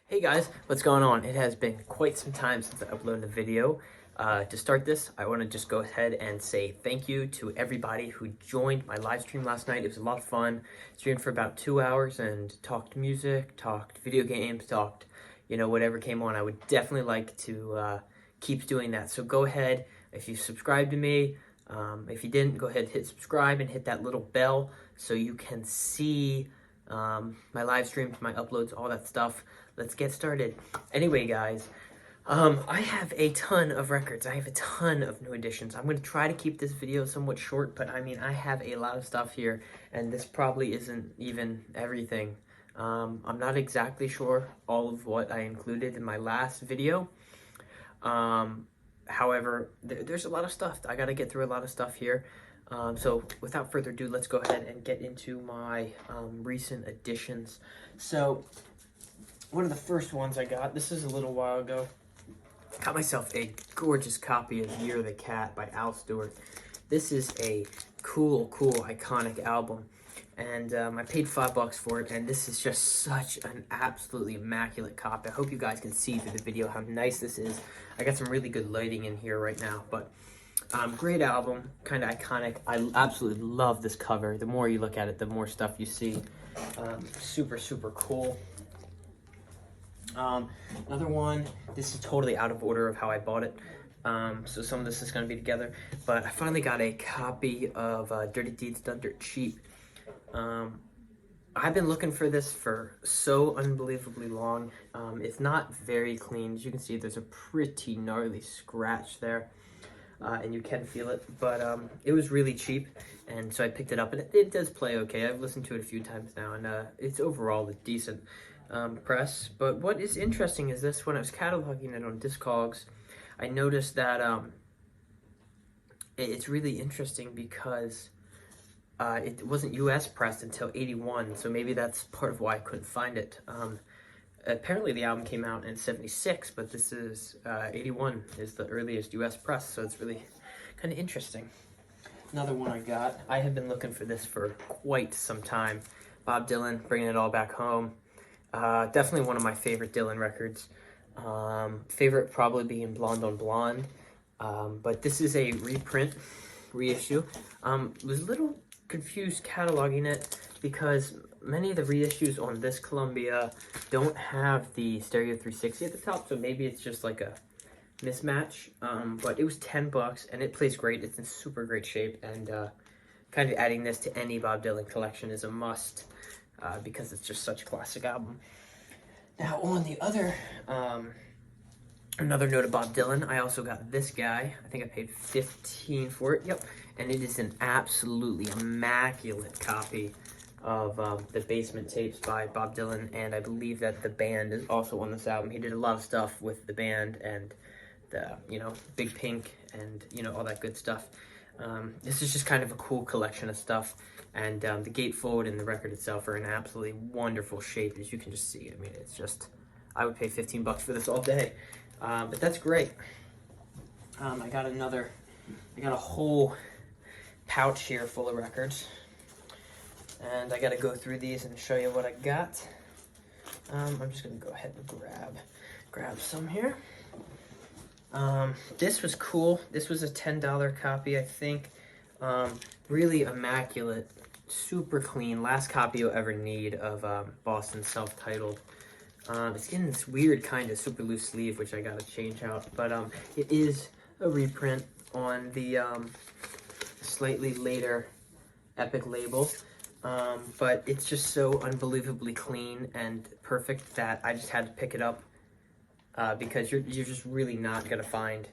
Hey guys, what's going on? It has been quite some time since I uploaded a video. To start this, I want to just go ahead and say thank you to everybody who joined my live stream last night. It was a lot of fun. Streamed for about 2 hours and talked music, talked video games, talked, whatever came on. I would definitely like to keep doing that. So go ahead, if you subscribe to me, if you didn't, go ahead and hit subscribe and hit that little bell so you can see my live streams, my uploads, all that stuff. Let's get started. Anyway, guys, I have a ton of records. I have a ton of new additions. I'm going to try to keep this video somewhat short, but I mean, I have a lot of stuff here, and this probably isn't even everything. I'm not exactly sure all of what I included in my last video. However, there's a lot of stuff. I got to get through a lot of stuff here. So without further ado, let's go ahead and get into my recent additions. So one of the first ones I got, this is a little while ago, got myself a gorgeous copy of Year of the Cat by Al Stewart. This is a cool, iconic album, and I paid $5 for it, and this is just such an absolutely immaculate copy. I hope you guys can see through the video how nice this is. I got some really good lighting in here right now, but great album, kind of iconic. I absolutely love this cover. The more you look at it, the more stuff you see. Super cool. Another one, this is totally out of order of how I bought it. So some of this is going to be together. But I finally got a copy of Dirty Deeds Done Dirt Cheap. I've been looking for this for so unbelievably long. It's not very clean. As you can see, there's a pretty gnarly scratch there. And you can feel it, but it was really cheap, and so I picked it up, and it does play okay. I've listened to it a few times now, and it's overall a decent press. But what is interesting is this: when I was cataloging it on Discogs, I noticed that it's really interesting because it wasn't US pressed until '81, so maybe that's part of why I couldn't find it. Apparently the album came out in '76, but this is 81 is the earliest US press, so it's really kind of interesting. Another one I got, I have been looking for this for quite some time. Bob Dylan, Bringing It All Back Home. Definitely one of my favorite Dylan records. Favorite probably being Blonde on Blonde, but this is a reissue. Was a little confused cataloging it because many of the reissues on this Columbia don't have the Stereo 360 at the top, so maybe it's just like a mismatch. But it was $10 and it plays great. It's in super great shape, and kind of adding this to any Bob Dylan collection is a must because it's just such a classic album. Now on the other another note of Bob Dylan, I also got this guy. I think I paid $15 for it. Yep, and it is an absolutely immaculate copy of the Basement Tapes by Bob Dylan, and I believe that the band is also on this album. He did a lot of stuff with the band and the, Big Pink and, all that good stuff. This is just kind of a cool collection of stuff, and the gatefold and the record itself are in absolutely wonderful shape, as you can just see. I mean, it's just, I would pay $15 for this all day, but that's great. I got a whole pouch here full of records. And I gotta go through these and show you what I got. I'm just gonna go ahead and grab some here. This was cool. This was a $10 copy, I think. Really immaculate, super clean. Last copy you'll ever need of Boston Self-Titled. It's getting this weird kind of super loose sleeve, which I gotta change out. But it is a reprint on the slightly later Epic label. But it's just so unbelievably clean and perfect that I just had to pick it up because you're just really not gonna find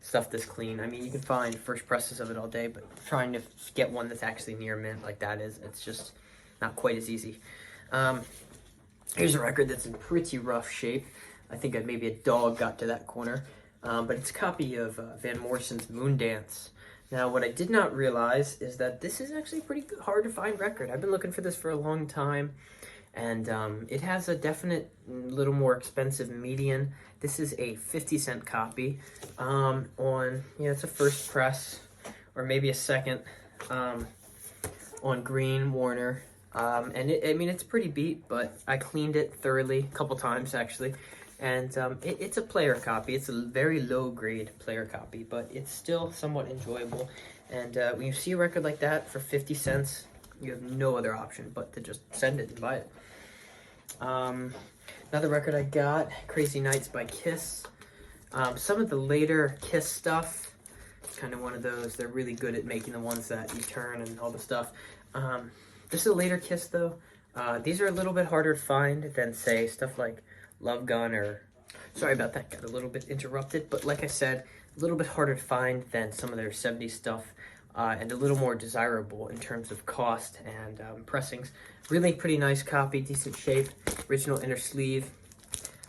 stuff this clean. I mean, you can find first presses of it all day, but trying to get one that's actually near mint like that it's just not quite as easy. Here's a record that's in pretty rough shape. I think maybe a dog got to that corner, but it's a copy of Van Morrison's Moondance. Now, what I did not realize is that this is actually a pretty hard to find record. I've been looking for this for a long time, and it has a definite little more expensive median. This is a 50-cent copy it's a first press, or maybe a second, on Green, Warner, And I mean, it's pretty beat, but I cleaned it thoroughly a couple times actually. And it's a player copy. It's a very low grade player copy, but it's still somewhat enjoyable. And when you see a record like that for 50 cents, you have no other option but to just send it and buy it. Another record I got, Crazy Nights by Kiss. Some of the later Kiss stuff, kind of one of those, they're really good at making the ones that you turn and all the stuff. This is a later Kiss though. These are a little bit harder to find than, say, stuff like Love Gun or... Sorry about that, got a little bit interrupted, but like I said, a little bit harder to find than some of their 70s stuff, and a little more desirable in terms of cost and pressings. Really pretty nice copy, decent shape, original inner sleeve.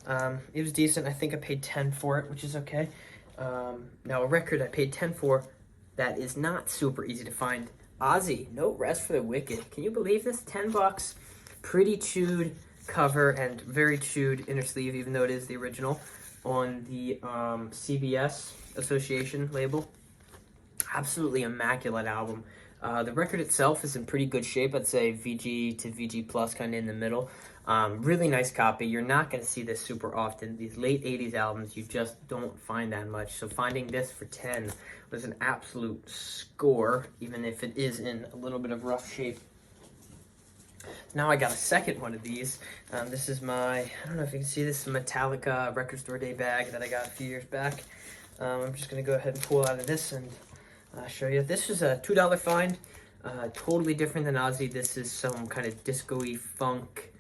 It was decent. I think I paid 10 for it, which is okay. Now a record I paid 10 for that is not super easy to find. Ozzy, No Rest for the Wicked. Can you believe this? 10 bucks. Pretty chewed cover and very chewed inner sleeve, even though it is the original, on the CBS Association label. Absolutely immaculate album. The record itself is in pretty good shape. I'd say VG to VG plus, kind of in the middle. Really nice copy. You're not going to see this super often. These late 80s albums, you just don't find that much. So finding this for 10 was an absolute score, even if it is in a little bit of rough shape. Now I got a second one of these. This is my, I don't know if you can see this, Metallica Record Store Day bag that I got a few years back. I'm just going to go ahead and pull out of this and show you. This is a $2 find. Totally different than Ozzy. This is some kind of disco-y funk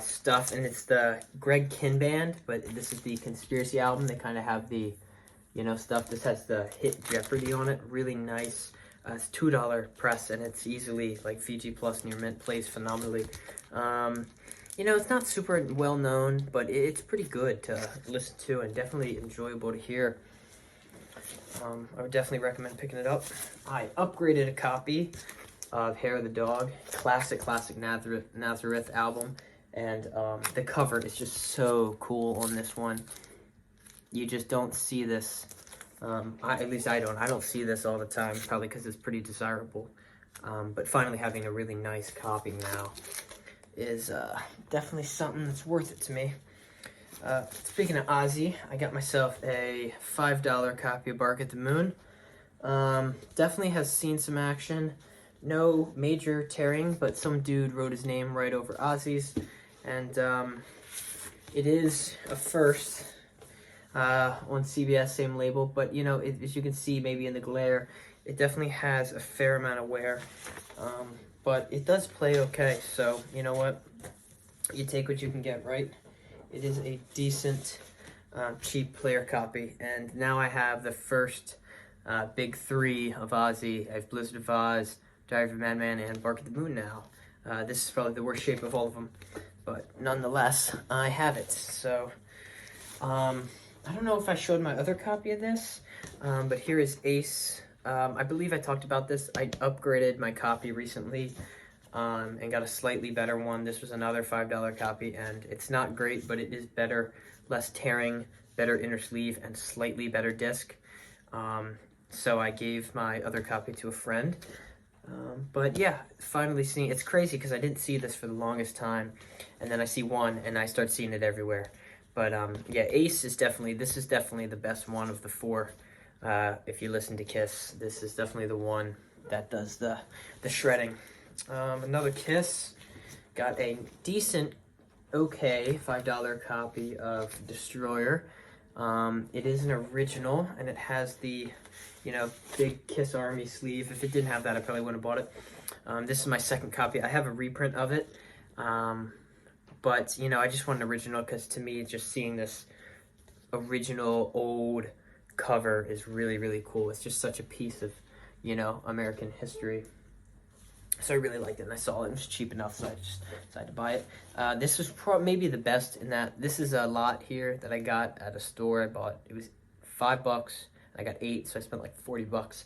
stuff, and it's the Greg Kihn Band, but this is the Conspiracy album. They kind of have the, stuff. This has the hit Jeopardy on it. Really nice. It's $2 press, and it's easily like VG Plus near mint, plays phenomenally. It's not super well known, but it's pretty good to listen to and definitely enjoyable to hear. I would definitely recommend picking it up. I upgraded a copy of Hair of the Dog, classic Nazareth album, and the cover is just so cool on this one. You just don't see this. At least I don't see this all the time, probably because it's pretty desirable. But finally having a really nice copy now is definitely something that's worth it to me. Speaking of Ozzy, I got myself a $5 copy of Bark at the Moon. Definitely has seen some action. No major tearing, but some dude wrote his name right over Ozzy's. And it is a first on CBS, same label. But, as you can see maybe in the glare, it definitely has a fair amount of wear. But it does play okay, so you know what? You take what you can get, right? It is a decent, cheap player copy, and now I have the first big three of Ozzy. I have Blizzard of Oz, Diary of a Madman, and Bark at the Moon now. This is probably the worst shape of all of them, but nonetheless, I have it. So, I don't know if I showed my other copy of this, but here is Ace. I believe I talked about this. I upgraded my copy recently. And got a slightly better one. This was another $5 copy, and it's not great, but it is better, less tearing, better inner sleeve, and slightly better disc. So I gave my other copy to a friend. But yeah, finally seeing, it's crazy because I didn't see this for the longest time, and then I see one, and I start seeing it everywhere. But yeah, Ace is definitely the best one of the four. If you listen to Kiss, this is definitely the one that does the shredding. Another Kiss, got a decent, okay $5 copy of Destroyer. It is an original, and it has the, big Kiss Army sleeve. If it didn't have that, I probably wouldn't have bought it. This is my second copy. I have a reprint of it, but, I just want an original because to me, just seeing this original old cover is really, really cool. It's just such a piece of, American history. So I really liked it, and I saw it. It was cheap enough, so I just decided to buy it. This was maybe the best in that this is a lot here that I got at a store. I bought, it was $5. I got 8, so I spent like $40.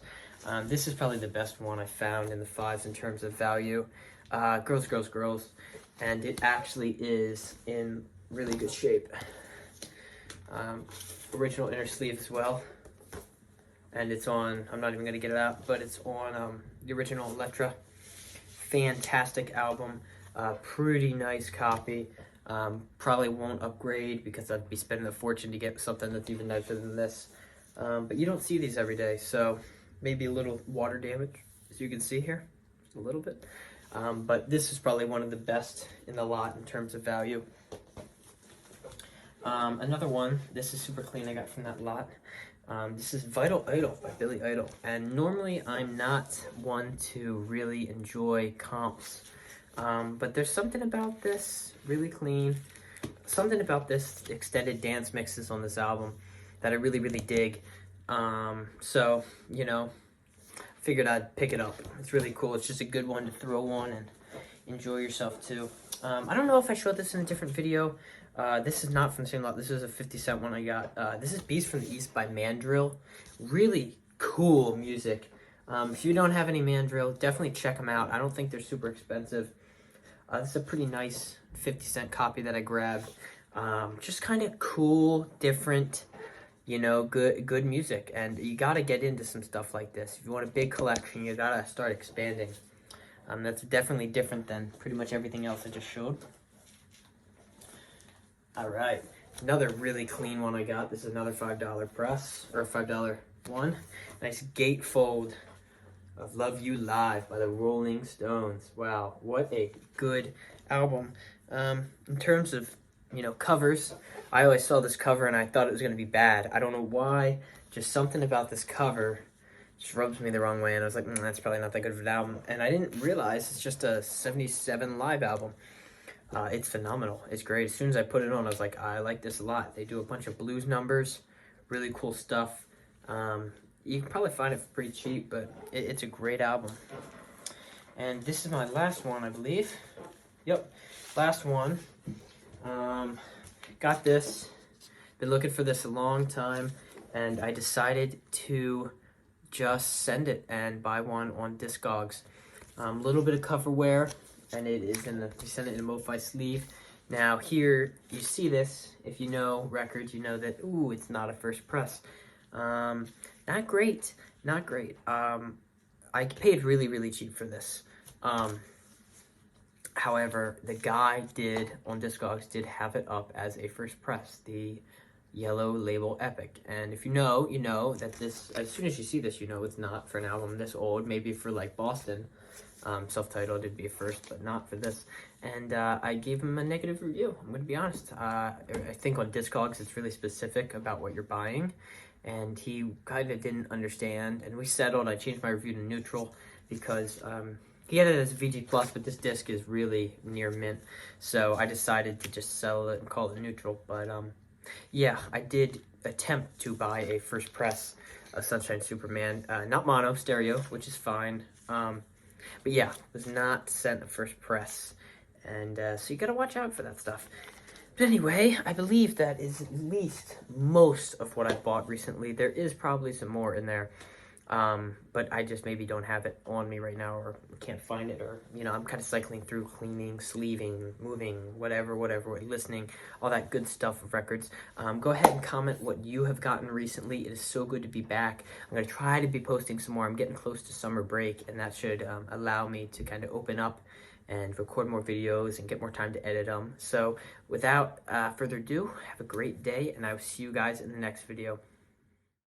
This is probably the best one I found in the 5s in terms of value. Girls, Girls, Girls, and it actually is in really good shape. Original inner sleeve as well. And it's on, I'm not even going to get it out, but it's on the original Elektra. fantastic album, pretty nice copy. Probably won't upgrade because I'd be spending a fortune to get something that's even nicer than this. But you don't see these every day, so maybe a little water damage, as you can see here, just a little bit. But this is probably one of the best in the lot in terms of value. Another one, this is super clean, I got from that lot. This is Vital Idol by Billy Idol. And normally I'm not one to really enjoy comps. But there's something about this, really clean, something about this extended dance mixes on this album that I really, really dig. So, you know, figured I'd pick it up. It's really cool. It's just a good one to throw on and enjoy yourself too. I don't know if I showed this in a different video. This is not from the same lot. This is a 50 cent one I got. This is Beast from the East by Mandrill. Really cool music. If you don't have any Mandrill, definitely check them out. I don't think they're super expensive. This is a pretty nice 50 cent copy that I grabbed. Just kind of cool, different, you know, good music. And you got to get into some stuff like this. If you want a big collection, you got to start expanding. That's definitely different than pretty much everything else I just showed. All right, another really clean one I got. This is another $5 press, or $5 one. Nice gatefold of Love You Live by the Rolling Stones. Wow, what a good album. In terms of, you know, covers, I always saw this cover and I thought it was going to be bad. I don't know why, just something about this cover just rubs me the wrong way, and I was like, that's probably not that good of an album. And I didn't realize it's just a 77 live album. It's phenomenal. It's great. As soon as I put it on, I was like, I like this a lot. They do a bunch of blues numbers, really cool stuff. You can probably find it for pretty cheap, but it's a great album. And this is my last one, I believe. Yep, last one. Got this. Been looking for this a long time, and I decided to just send it and buy one on Discogs. A little bit of cover wear, and it is in the, we sent it in a MoFi sleeve. Now here, you see this, if you know records, you know that, ooh, it's not a first press. Not great, not great. I paid really, really cheap for this. However, the guy did, on Discogs, did have it up as a first press, the Yellow Label Epic. And if you know, you know that this, as soon as you see this, you know it's not for an album this old. Maybe for like Boston, self-titled, it'd be a first, but not for this. And I gave him a negative review. I'm gonna be honest. I think on Discogs it's really specific about what you're buying, and he kind of didn't understand. And we settled. I changed my review to neutral because he had it as VG Plus, but this disc is really near mint, so I decided to just sell it and call it neutral. But yeah, I did attempt to buy a first press Sunshine Superman, not mono, stereo, which is fine. But yeah, was not sent a first press, and so you gotta watch out for that stuff. But anyway, I believe that is at least most of what I bought recently. There is probably some more in there, but I just maybe don't have it on me right now, or can't find it, or, you know, I'm kind of cycling through cleaning, sleeving, moving, whatever, listening, all that good stuff of records. Go ahead and comment what you have gotten recently. It is so good to be back. I'm going to try to be posting some more. I'm getting close to summer break, and that should allow me to kind of open up and record more videos and get more time to edit them. So without further ado, have a great day, and I will see you guys in the next video.